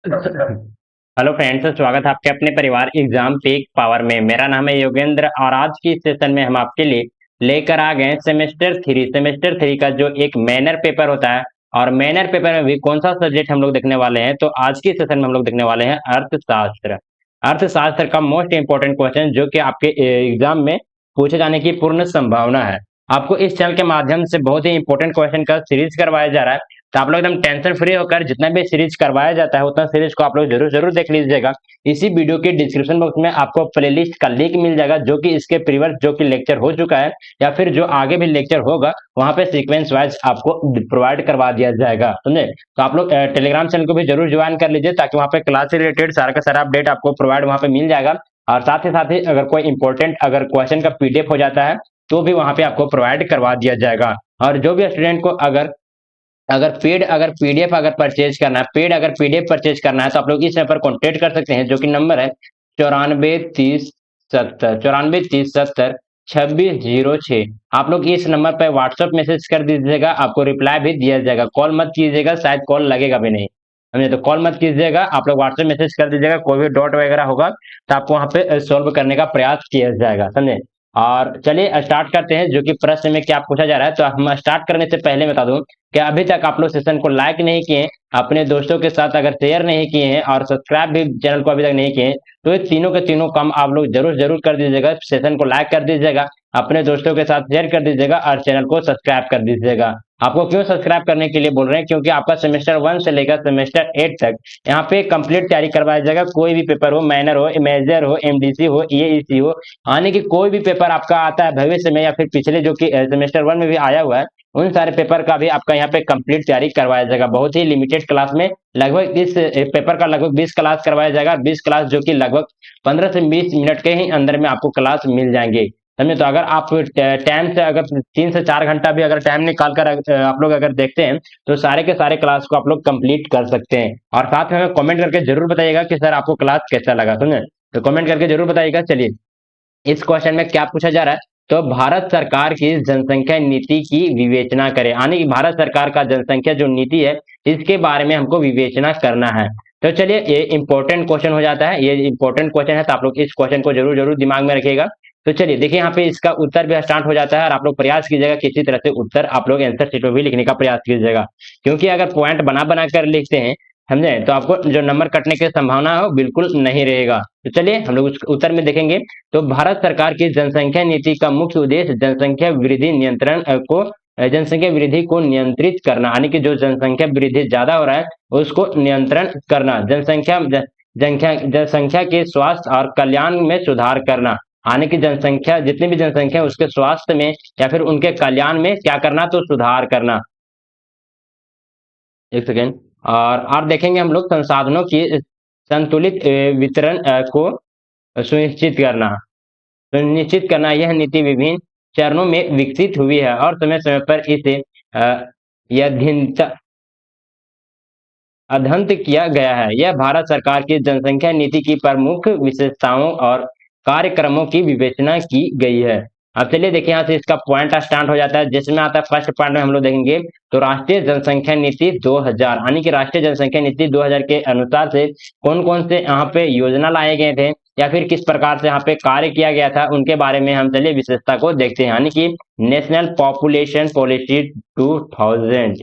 Hello friends, स्वागत है आपके अपने परिवार एग्जाम पीक पावर में। मेरा नाम है योगेंद्र और आज की सेशन में हम आपके लिए लेकर आ गए सेमेस्टर थ्री का जो एक मैनर पेपर होता है। और मैनर पेपर में भी कौन सा सब्जेक्ट हम लोग देखने वाले हैं, तो आज की सेशन में हम लोग देखने वाले हैं अर्थशास्त्र। अर्थशास्त्र का मोस्ट इंपॉर्टेंट क्वेश्चन जो कि आपके एग्जाम में पूछे जाने की पूर्ण संभावना है। आपको इस चैनल के माध्यम से बहुत ही इंपॉर्टेंट क्वेश्चन का सीरीज करवाया जा रहा है, तो आप लोग एकदम टेंशन फ्री होकर जितना भी सीरीज करवाया जाता है उतना सीरीज को आप लोग जरूर जरूर देख लीजिएगा। इसी वीडियो के डिस्क्रिप्शन बॉक्स में आपको प्लेलिस्ट का लिंक मिल जाएगा, जो कि इसके प्रीवियस जो कि लेक्चर हो चुका है या फिर जो आगे भी लेक्चर होगा वहां पे सीक्वेंस वाइज आपको प्रोवाइड करवा दिया जाएगा, समझे। तो आप लोग टेलीग्राम चैनल को भी जरूर ज्वाइन कर लीजिए, ताकि वहां पे क्लास से रिलेटेड सारा का सारा अपडेट आपको प्रोवाइड वहां पे मिल जाएगा। और साथ ही अगर कोई इंपॉर्टेंट अगर क्वेश्चन का पीडीएफ हो जाता है तो भी वहां पे आपको प्रोवाइड करवा दिया जाएगा। और जो भी स्टूडेंट को अगर अगर पीडीएफ अगर परचेज करना है, पेड अगर पीडीएफ परचेज करना है, तो आप लोग इस नंबर पर कॉन्टेक्ट कर सकते हैं, जो कि नंबर है 9430 74 9430 7606। आप लोग इस नंबर पर व्हाट्सएप मैसेज कर दीजिएगा, आपको रिप्लाई भी दिया जाएगा। कॉल मत कीजिएगा, शायद कॉल लगेगा भी नहीं, समझे। तो कॉल मत कीजिएगा, आप लोग व्हाट्सएप मैसेज कर दीजिएगा। कोई भी डॉट वगैरह होगा तो आपको वहां पे सॉल्व करने का प्रयास किया जाएगा, समझे। और चलिए स्टार्ट करते हैं, जो कि प्रश्न में क्या पूछा जा रहा है। तो हम स्टार्ट करने से पहले बता दूं कि अभी तक आप लोग सेशन को लाइक नहीं किए, अपने दोस्तों के साथ अगर शेयर नहीं किए हैं और सब्सक्राइब भी चैनल को अभी तक नहीं किए हैं, तो ये तीनों के तीनों काम आप लोग जरूर जरूर कर दीजिएगा। सेशन को लाइक कर दीजिएगा, अपने दोस्तों के साथ शेयर कर दीजिएगा और चैनल को सब्सक्राइब कर दीजिएगा। आपको क्यों सब्सक्राइब करने के लिए बोल रहे हैं, क्योंकि आपका सेमेस्टर 1 से लेकर सेमेस्टर 8 तक यहाँ पे कंप्लीट तैयारी करवाया जाएगा। कोई भी पेपर हो, मैनर हो, मेजर हो, एमडीसी हो, ईईसी हो, यानी कि कोई भी पेपर आपका आता है भविष्य में या फिर पिछले जो कि सेमेस्टर 1 में भी आया हुआ है, उन सारे पेपर का भी आपका यहाँ पे कंप्लीट तैयारी करवाया जाएगा। बहुत ही लिमिटेड क्लास में लगभग इस पेपर का लगभग 20 क्लास करवाया जाएगा। 20 क्लास जो कि लगभग 15 से 20 मिनट के ही अंदर में आपको क्लास मिल जाएंगे, समझे। तो अगर आप टाइम से अगर 3 से 4 घंटा भी अगर टाइम निकाल कर आप लोग अगर देखते हैं, तो सारे के सारे क्लास को आप लोग कंप्लीट कर सकते हैं। और साथ में हमें कमेंट करके जरूर बताइएगा कि सर आपको क्लास कैसा लगा, समझे। तो कमेंट करके जरूर बताइएगा। चलिए, इस क्वेश्चन में क्या पूछा जा रहा है, तो भारत सरकार की जनसंख्या नीति की विवेचना करें, यानी कि भारत सरकार का जनसंख्या जो नीति है इसके बारे में हमको विवेचना करना है। तो चलिए, ये इंपॉर्टेंट क्वेश्चन हो जाता है, ये इंपॉर्टेंट क्वेश्चन है, तो आप लोग इस क्वेश्चन को जरूर जरूर दिमाग में रखिएगा। तो चलिए देखिए, यहाँ पे इसका उत्तर भी स्टार्ट हो जाता है और आप लोग प्रयास कीजिएगा कि इसी तरह से उत्तर आप लोग आंसर शीट में भी लिखने का प्रयास कीजिएगा, क्योंकि अगर पॉइंट बना बना कर लिखते हैं, समझे, तो आपको जो नंबर कटने की संभावना है वो बिल्कुल नहीं रहेगा। तो चलिए हम लोग उस उत्तर में देखेंगे। तो भारत सरकार की जनसंख्या नीति का मुख्य उद्देश्य जनसंख्या वृद्धि को नियंत्रित करना, यानी कि जो जनसंख्या वृद्धि ज्यादा हो रहा है उसको नियंत्रण करना, जनसंख्या के स्वास्थ्य और कल्याण में सुधार करना, यानी कि जनसंख्या जितनी भी जनसंख्या है उसके स्वास्थ्य में या फिर उनके कल्याण में क्या करना, तो सुधार करना। एक सेकेंड। और देखेंगे हम लोग संसाधनों की संतुलित वितरण को सुनिश्चित करना। यह नीति विभिन्न चरणों में विकसित हुई है और समय समय पर इसे अध्ययन किया गया है। यह भारत सरकार की जनसंख्या नीति की प्रमुख विशेषताओं और कार्यक्रमों की विवेचना की गई है। अब चलिए देखिए, यहाँ से इसका पॉइंट स्टार्ट हो जाता है, जिसमें आता है फर्स्ट पॉइंट में हम लोग देखेंगे तो राष्ट्रीय जनसंख्या नीति 2000, यानी कि राष्ट्रीय जनसंख्या नीति 2000 के अनुसार से कौन कौन से यहाँ पे योजना लाए गए थे या फिर किस प्रकार से यहाँ पे कार्य किया गया था, उनके बारे में हम चलिए विशेषता को देखते हैं, यानी कि नेशनल पॉपुलेशन पॉलिसी 2000।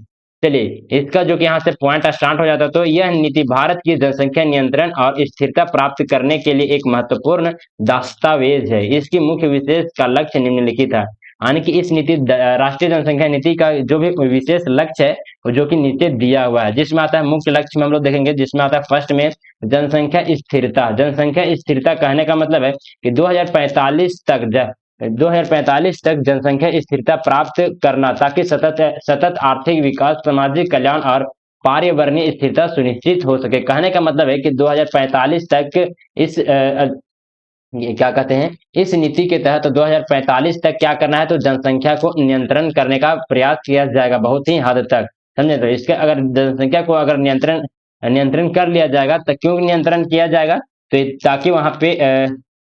चलिए, इसका जो कि यहाँ से पॉइंट स्टार्ट हो जाता है, तो यह नीति भारत की जनसंख्या नियंत्रण और स्थिरता प्राप्त करने के लिए एक महत्वपूर्ण दस्तावेज है। इसकी मुख्य विशेष का लक्ष्य निम्नलिखित है, यानी कि इस नीति राष्ट्रीय जनसंख्या नीति का जो भी विशेष लक्ष्य है जो कि नीचे दिया हुआ है, जिसमें आता है मुख्य लक्ष्य में हम लोग देखेंगे, जिसमें आता है फर्स्ट में जनसंख्या स्थिरता। जनसंख्या स्थिरता कहने का मतलब है कि 2045 तक जनसंख्या स्थिरता प्राप्त करना, ताकि सतत आर्थिक विकास, सामाजिक कल्याण और पर्यावरणीय स्थिरता सुनिश्चित हो सके। कहने का मतलब है कि 2045 तक इस ये क्या कहते हैं, इस नीति के तहत 2045 तक क्या करना है, तो जनसंख्या को नियंत्रण करने का प्रयास किया जाएगा बहुत ही हद तक, समझे। तो इसके अगर जनसंख्या को अगर नियंत्रण नियंत्रण कर लिया जाएगा, तो क्यों नियंत्रण किया जाएगा, तो ताकि वहां पे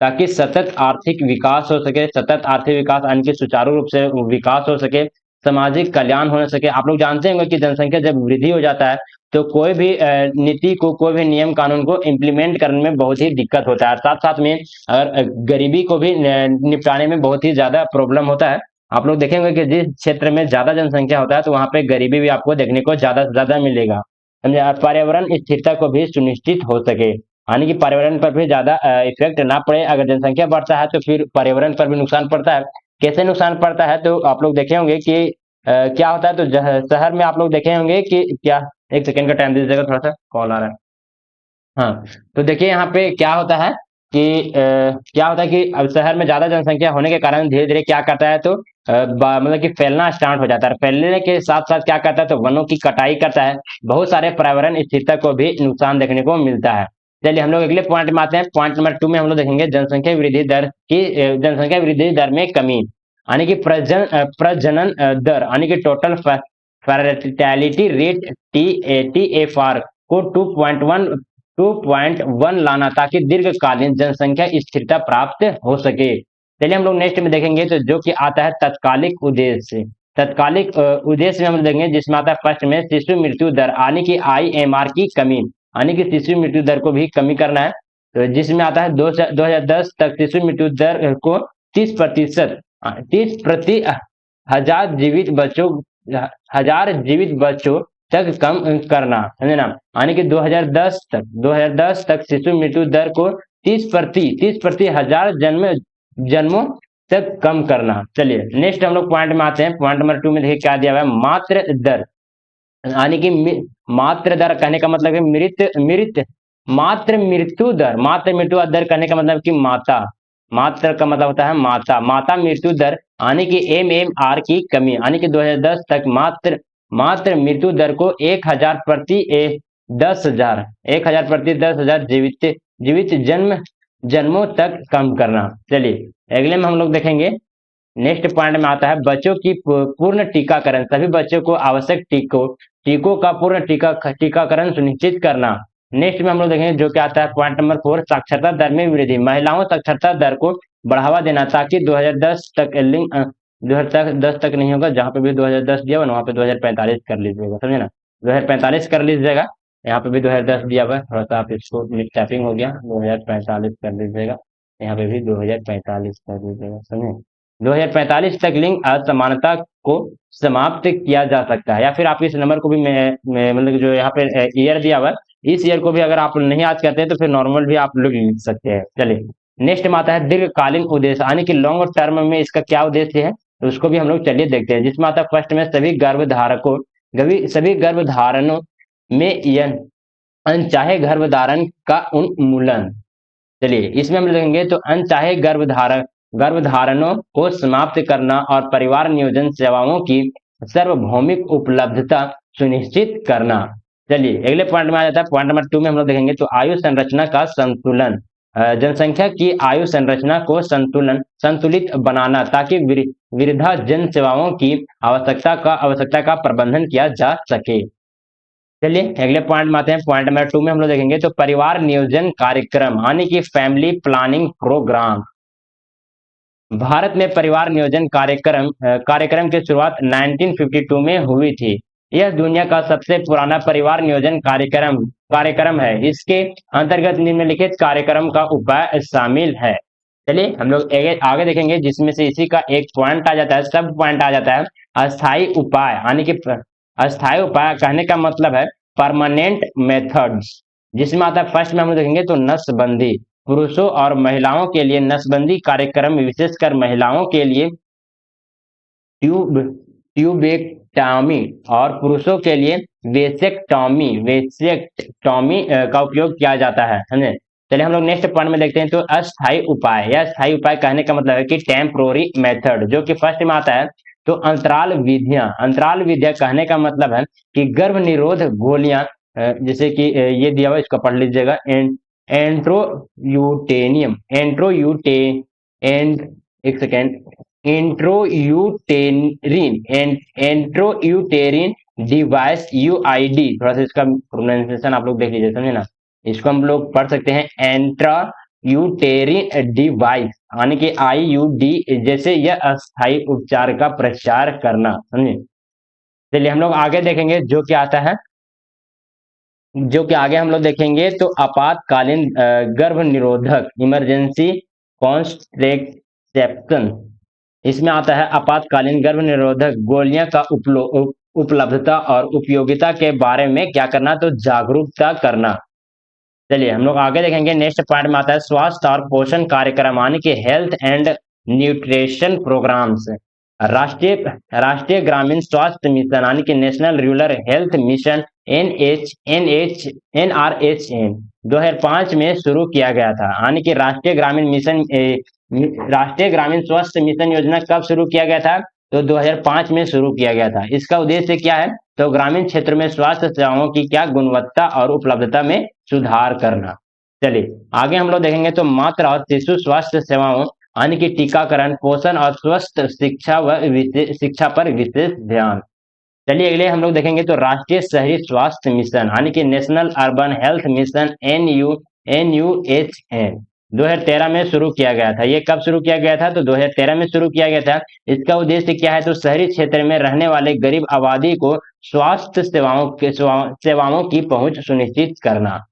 ताकि सतत आर्थिक विकास हो सके, सतत आर्थिक विकास यानी कि सुचारू रूप से विकास हो सके, सामाजिक कल्याण हो सके। आप लोग जानते होंगे कि जनसंख्या जब वृद्धि हो जाता है तो कोई भी नीति को, कोई भी नियम कानून को इम्प्लीमेंट करने में बहुत ही दिक्कत होता है। साथ साथ में अगर गरीबी को भी निपटाने में बहुत ही ज्यादा प्रॉब्लम होता है। आप लोग देखेंगे कि जिस क्षेत्र में ज्यादा जनसंख्या होता है तो वहां पे गरीबी भी आपको देखने को ज्यादा से ज्यादा मिलेगा। समझे? और पर्यावरण स्थिरता को भी सुनिश्चित हो सके, यानी कि पर्यावरण पर भी ज्यादा इफेक्ट ना पड़े। अगर जनसंख्या बढ़ता है तो फिर पर्यावरण पर भी नुकसान पड़ता है। कैसे नुकसान पड़ता है? तो आप लोग देखे होंगे कि क्या होता है, तो शहर में आप लोग देखे होंगे कि क्या, एक सेकंड का टाइम दीजिएगा, थोड़ा सा कॉल आ रहा है। हाँ, तो देखिए यहाँ पे क्या होता है कि क्या होता है कि अब शहर में ज्यादा जनसंख्या होने के कारण धीरे धीरे क्या करता है, तो मतलब कि फैलना स्टार्ट हो जाता है। फैलने के साथ साथ क्या करता है, तो वनों की कटाई करता है। बहुत सारे पर्यावरण स्थिरता को भी नुकसान देखने को मिलता है। चलिए हम लोग अगले पॉइंट में आते हैं। पॉइंट नंबर 2 में हम लोग देखेंगे जनसंख्या वृद्धि दर की, जनसंख्या वृद्धि दर में कमी, यानी कि प्रजनन दर, यानी कि टोटल फर्टिलिटी रेट, TFR को 2.1 लाना, ताकि दीर्घकालीन जनसंख्या स्थिरता प्राप्त हो सके। चलिए हम लोग नेक्स्ट में देखेंगे, तो जो कि आता है तत्कालिक उद्देश्य। तत्कालिक उद्देश्य में हम देखेंगे जिसमें आता है फर्स्ट में शिशु मृत्यु दर, यानी कि IMR की कमी, यानी कि शिशु मृत्यु दर को भी कमी करना है। तो जिसमें आता है 2010 तक शिशु मृत्यु दर को 30%, 30 प्रति हजार जीवित बच्चों, हजार जीवित बच्चों तक कम करना, समझे ना? यानी कि 2010 तक शिशु मृत्यु दर को 30 प्रति हजार जन्मों तक कम करना। चलिए नेक्स्ट हम लोग पॉइंट में आते हैं। पॉइंट नंबर 2 में देखिए क्या दिया हुआ है, मात्र दर, यानी कि मात्र दर कहने का मतलब है मृत मृत मात्र मृत्यु दर। मात्र मृत्यु दर कहने का मतलब कि माता, मात्र का मतलब होता है माता, माता मृत्यु दर, यानी कि MMR की कमी, यानी कि 2010 तक मात्र मात्र मृत्यु दर को 1000 प्रति 10,000, 1000 प्रति 10,000 जीवित जीवित जन्मों तक कम करना। चलिए अगले में हम लोग देखेंगे, नेक्स्ट पॉइंट में आता है बच्चों की पूर्ण टीकाकरण। सभी बच्चों को आवश्यक टीकों का पूर्ण टीकाकरण सुनिश्चित करना। नेक्स्ट में हम लोग देखेंगे जो कि आता है पॉइंट नंबर 4, साक्षरता दर में वृद्धि। महिलाओं साक्षरता दर को बढ़ावा देना, ताकि 2010 तक लिंग 2010 तक नहीं होगा, जहां पे भी 2010 दिया हुआ वहां पे 2045 कर लीजिएगा, समझे ना? 2045 कर लीजिएगा, यहाँ पे भी 2010 दिया हुआ है, थोड़ा सा आप इसको टैपिंग हो गया, 2045 कर लीजिएगा, यहाँ पे भी 2045 कर दीजिएगा, समझे? 2045 तक लिंग असमानता को समाप्त किया जा सकता है। या फिर आप इस नंबर को भी मैं मतलब जो यहाँ पे ईयर दिया हुआ है, इस ईयर को भी अगर आप नहीं याद करते हैं तो फिर नॉर्मल भी आप लोग लिख सकते हैं। चलिए नेक्स्ट में आता है दीर्घकालीन उद्देश्य, यानी कि लॉन्ग टर्म में इसका क्या उद्देश्य है, तो उसको भी हम लोग चलिए देखते हैं। जिसमें आता है फर्स्ट में सभी गर्भधारणों में यह अनचाहे गर्भधारण का उन्मूलन। चलिए इसमें हम देखेंगे तो अनचाहे गर्भधारणों को समाप्त करना और परिवार नियोजन सेवाओं की सार्वभौमिक उपलब्धता सुनिश्चित करना। चलिए अगले पॉइंट में आ जाता है। पॉइंट नंबर 2 में हम लोग देखेंगे तो आयु संरचना का संतुलन, जनसंख्या की आयु संरचना को संतुलित बनाना, ताकि वृद्धा जन सेवाओं की आवश्यकता का प्रबंधन किया जा सके। चलिए अगले पॉइंट में आते हैं। पॉइंट नंबर 2 में हम लोग देखेंगे तो परिवार नियोजन कार्यक्रम, यानी कि फैमिली प्लानिंग प्रोग्राम। भारत में परिवार नियोजन कार्यक्रम की शुरुआत 1952 में हुई थी। यह दुनिया का सबसे पुराना परिवार नियोजन कार्यक्रम है। इसके अंतर्गत निम्नलिखित कार्यक्रम का उपाय शामिल है। चलिए हम लोग आगे देखेंगे, जिसमें से इसी का एक पॉइंट आ जाता है, सब पॉइंट आ जाता है अस्थायी उपाय, यानी कि अस्थायी उपाय कहने का मतलब है परमानेंट मेथड्स। जिसमें आता है फर्स्ट में हम लोग देखेंगे तो नसबंदी, पुरुषों और महिलाओं के लिए नसबंदी कार्यक्रम, विशेषकर महिलाओं के लिए ट्यूबेक्टॉमी और पुरुषों के लिए वेसेक्टॉमी का उपयोग किया जाता है, समझे? चलिए हम लोग नेक्स्ट पॉइंट में देखते हैं तो अस्थायी उपाय। यह अस्थायी उपाय कहने का मतलब है कि टेम्पोररी मेथड, जो कि फर्स्ट में आता है तो अंतराल विधियां कहने का मतलब है कि गर्भ निरोध गोलियां, जैसे कि ये दिया हुआ, इसको पढ़ लीजिएगा, एक सेकेंड, एंट्रोयूटेरिन डिवाइस, UID, थोड़ा सा इसका प्रोनाउंसिएशन आप लोग देख लीजिए, समझे ना? इसको हम लोग पढ़ सकते हैं यूटेरिन डिवाइस यानी कि IUD जैसे यह अस्थायी उपचार का प्रचार करना। समझे? चलिए हम लोग आगे देखेंगे जो क्या आता है, जो कि आगे हम लोग देखेंगे तो आपातकालीन गर्भ निरोधक इमरजेंसी कॉन्ट्रेसेप्शन। इसमें आता है आपातकालीन गर्भ निरोधक गोलियां का उपलब्धता और उपयोगिता के बारे में क्या करना, तो जागरूकता करना। चलिए हम लोग आगे देखेंगे। नेक्स्ट पॉइंट में आता है स्वास्थ्य और पोषण कार्यक्रम यानी कि हेल्थ एंड न्यूट्रिशन प्रोग्राम्स। राष्ट्रीय राष्ट्रीय ग्रामीण स्वास्थ्य मिशन यानी कि national rural health mission NRHM 2005 में शुरू किया गया था। यानी कि राष्ट्रीय ग्रामीण मिशन राष्ट्रीय ग्रामीण स्वास्थ्य मिशन योजना कब शुरू किया गया था, तो 2005 में शुरू किया गया था। इसका उद्देश्य क्या है, तो ग्रामीण क्षेत्र में स्वास्थ्य सेवाओं की क्या गुणवत्ता और उपलब्धता में सुधार करना। चलिए आगे हम लोग देखेंगे तो मातृ और शिशु स्वास्थ्य सेवाओं यानी कि टीकाकरण, पोषण और स्वस्थ शिक्षा पर विशेष ध्यान। चलिए अगले हम लोग देखेंगे तो राष्ट्रीय शहरी स्वास्थ्य मिशन यानी कि national urban health mission NUHM 2013 में शुरू किया गया था। ये कब शुरू किया गया था, तो 2013 में शुरू किया गया था। इसका उद्देश्य क्या है, तो शहरी क्षेत्र में रहने वाले गरीब आबादी को स्वास्थ्य सेवाओं की पहुंच सुनिश्चित करना।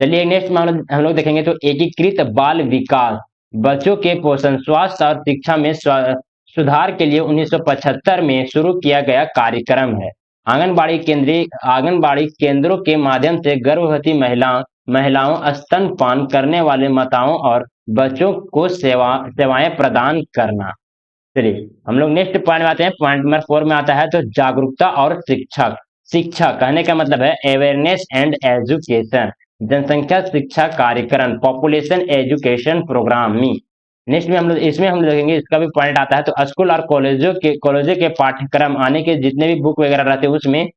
चलिए नेक्स्ट में हम लोग देखेंगे तो एकीकृत बाल विकास, बच्चों के पोषण, स्वास्थ्य और शिक्षा में सुधार के लिए 1975 में शुरू किया गया कार्यक्रम है। आंगनबाड़ी केंद्रों के माध्यम से गर्भवती महिलाओं, स्तनपान करने वाले माताओं और बच्चों को सेवाएं प्रदान करना। चलिए हम लोग नेक्स्ट पॉइंट में आते हैं। पॉइंट नंबर 4 में आता है तो जागरूकता और शिक्षा कहने का मतलब है अवेयरनेस एंड एजुकेशन, जनसंख्या शिक्षा कार्यक्रम, पॉपुलेशन एजुकेशन प्रोग्राम में। नेक्स्ट में इसमें हम देखेंगे, इसका भी पॉइंट आता है तो स्कूल और कॉलेजों के पाठ्यक्रम आने के जितने भी बुक वगैरह रहते हैं उसमें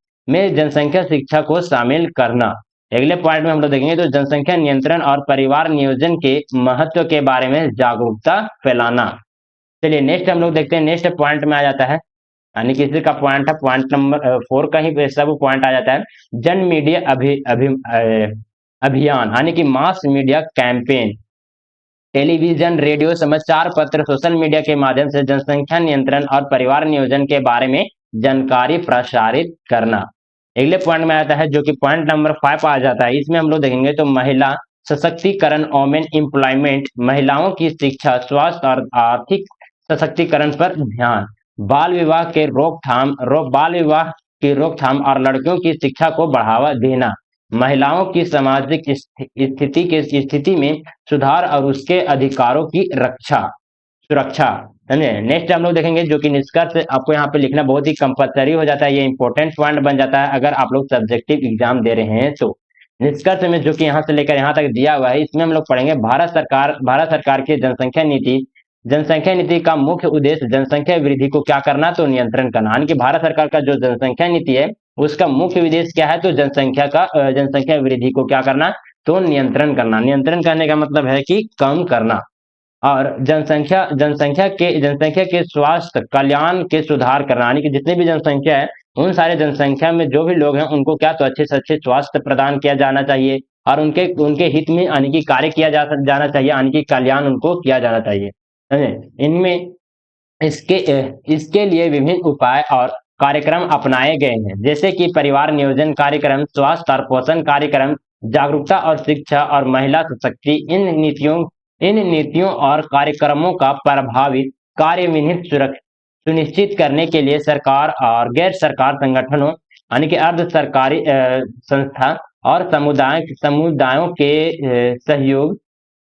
जनसंख्या शिक्षा को शामिल करना। अगले पॉइंट में हम लोग देखेंगे तो जनसंख्या नियंत्रण और परिवार नियोजन के महत्व के बारे में जागरूकता फैलाना। चलिए नेक्स्ट हम लोग देखते हैं। नेक्स्ट पॉइंट में आ जाता है, यानी कि इसी का पॉइंट है पॉइंट नंबर 4 का ही सब पॉइंट आ जाता है, जन मीडिया अभियान यानी कि mass media campaign. Television, radio, समाचार पत्र, सोशल मीडिया के माध्यम से जनसंख्या नियंत्रण और परिवार नियोजन के बारे में जानकारी प्रसारित करना। अगले पॉइंट में आता है जो कि पॉइंट नंबर 5 आ जाता है। इसमें हम लोग देखेंगे तो महिला सशक्तिकरण, वोमेन एम्प्लॉयमेंट, महिलाओं की शिक्षा, स्वास्थ्य और आर्थिक सशक्तिकरण पर ध्यान, बाल विवाह की रोकथाम और लड़कियों की शिक्षा को बढ़ावा देना, महिलाओं की सामाजिक स्थिति में सुधार और उसके अधिकारों की सुरक्षा। समझे? नेक्स्ट हम लोग देखेंगे जो कि निष्कर्ष आपको यहाँ पे लिखना बहुत ही कंपलसरी हो जाता है, ये इंपॉर्टेंट पॉइंट बन जाता है अगर आप लोग सब्जेक्टिव एग्जाम दे रहे हैं तो। निष्कर्ष में जो कि यहाँ से लेकर यहाँ तक दिया हुआ है, इसमें हम लोग पढ़ेंगे भारत सरकार की जनसंख्या नीति का मुख्य उद्देश्य जनसंख्या वृद्धि को क्या करना, तो नियंत्रण करना। यानी कि भारत सरकार का जो जनसंख्या नीति है उसका मुख्य उद्देश्य क्या है, तो जनसंख्या वृद्धि को क्या करना, तो नियंत्रण करना। नियंत्रण करने का मतलब है कि कम करना, और जनसंख्या के स्वास्थ्य कल्याण के सुधार करना। यानी कि जितने भी जनसंख्या है उन सारे जनसंख्या में जो भी लोग हैं उनको क्या, तो अच्छे से अच्छे स्वास्थ्य प्रदान किया जाना चाहिए और उनके हित में यानी कि कार्य किया जाना चाहिए, यानी कि कल्याण उनको किया जाना चाहिए। इनमें इसके लिए विभिन्न उपाय और कार्यक्रम अपनाए गए हैं, जैसे कि परिवार नियोजन कार्यक्रम, स्वास्थ्य और पोषण कार्यक्रम, जागरूकता और शिक्षा और महिला सशक्ति। इन नीतियों और कार्यक्रमों का प्रभावी कार्यान्वयन सुनिश्चित करने के लिए सरकार और गैर सरकार संगठनों यानी कि अर्ध सरकारी संस्था और समुदायों के सहयोग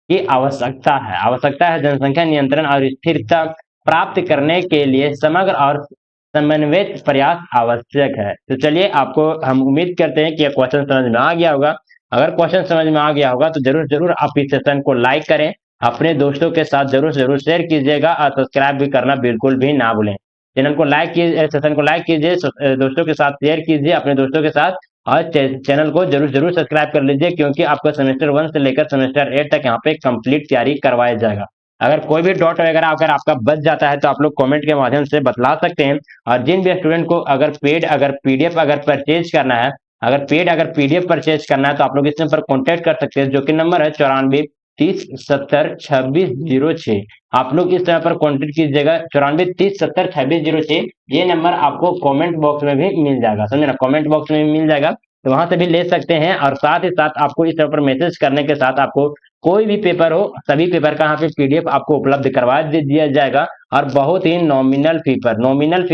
की आवश्यकता है। जनसंख्या नियंत्रण और स्थिरता प्राप्त करने के लिए समग्र और समन्वित प्रयास आवश्यक है। तो चलिए आपको हम उम्मीद करते हैं कि यह क्वेश्चन समझ में आ गया होगा। अगर क्वेश्चन समझ में आ गया होगा तो जरूर आप इस सेशन को लाइक करें, अपने दोस्तों के साथ जरूर शेयर कीजिएगा और सब्सक्राइब भी करना बिल्कुल भी ना भूलें। चैनल को लाइक कीजिए, सेशन को लाइक कीजिए, दोस्तों के साथ शेयर कीजिए अपने दोस्तों के साथ, और चैनल को जरूर सब्सक्राइब कर लीजिए, क्योंकि आपको सेमेस्टर 1 से लेकर सेमेस्टर 8 तक यहाँ पे कंप्लीट तैयारी करवाया जाएगा। अगर कोई भी डाउट वगैरह अगर आपका बच जाता है तो आप लोग कमेंट के माध्यम से बतला सकते हैं। और जिन भी स्टूडेंट को अगर पीडीएफ परचेज करना है, अगर पीडीएफ परचेज करना है तो आप लोग इस नंबर पर कॉन्टेक्ट कर सकते हैं, जो कि नंबर है 94 94302606। आप लोग इस नंबर पर कॉन्टेक्ट कीजिएगा, 94302606। ये नंबर आपको कमेंट बॉक्स में भी मिल जाएगा, समझे ना, कमेंट बॉक्स में भी मिल जाएगा, तो वहां से भी ले सकते हैं। और साथ ही साथ आपको इस नंबर पर मैसेज करने के साथ आपको कोई भी पेपर हो, सभी पेपर का यहाँ पे पीडीएफ आपको उपलब्ध करवा दिया जाएगा। और बहुत ही नॉमिनल फी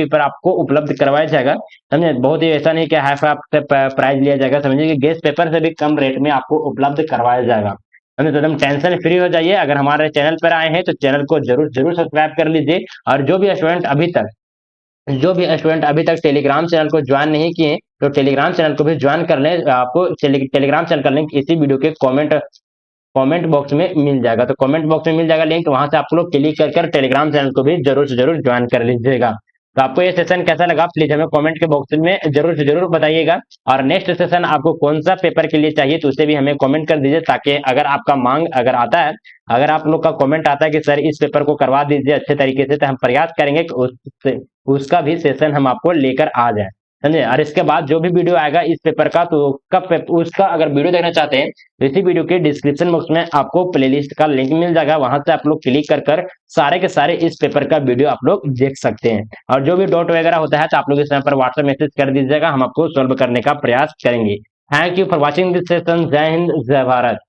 पर आपको उपलब्ध करवाया जाएगा, समझे। बहुत ही ऐसा नहीं कि हाई फाई प्राइस लिया जाएगा, समझिए कि गेस्ट पेपर से भी कम रेट में आपको उपलब्ध करवाया जाएगा, समझे। तो एकदम टेंशन फ्री हो जाइए। अगर हमारे चैनल पर आए हैं तो चैनल को जरूर जरूर सब्सक्राइब कर लीजिए। और जो भी स्टूडेंट अभी तक टेलीग्राम चैनल को ज्वाइन नहीं किए, तो टेलीग्राम चैनल को भी ज्वाइन कर लें। आपको टेलीग्राम चैनल का लिंक इसी वीडियो के कमेंट बॉक्स में मिल जाएगा, तो कमेंट बॉक्स में मिल जाएगा लिंक, वहां से आप लोग क्लिक कर टेलीग्राम चैनल को भी जरूर से जरूर ज्वाइन कर लीजिएगा। तो आपको ये सेशन कैसा लगा, प्लीज हमें कमेंट के बॉक्स में जरूर से जरूर बताइएगा। और नेक्स्ट सेशन आपको कौन सा पेपर के लिए चाहिए, तो उसे भी हमें कमेंट कर दीजिए, ताकि अगर आपका मांग अगर आता है, अगर आप लोग का कमेंट आता है कि सर इस पेपर को करवा दीजिए अच्छे तरीके से, तो हम प्रयास करेंगे कि उसका भी सेशन हम आपको लेकर आ जाए, समझे। और इसके बाद जो भी वीडियो आएगा इस पेपर का, तो उसका अगर वीडियो देखना चाहते हैं, तो इसी वीडियो के डिस्क्रिप्शन बॉक्स में आपको प्लेलिस्ट का लिंक मिल जाएगा, वहां से आप लोग क्लिक कर सारे के सारे इस पेपर का वीडियो आप लोग देख सकते हैं। और जो भी डाउट वगैरह होता है तो आप लोग इस पर व्हाट्सएप मैसेज कर दीजिएगा, हम आपको सॉल्व करने का प्रयास करेंगे। Thank you for watching this session. जय हिंद, जय भारत।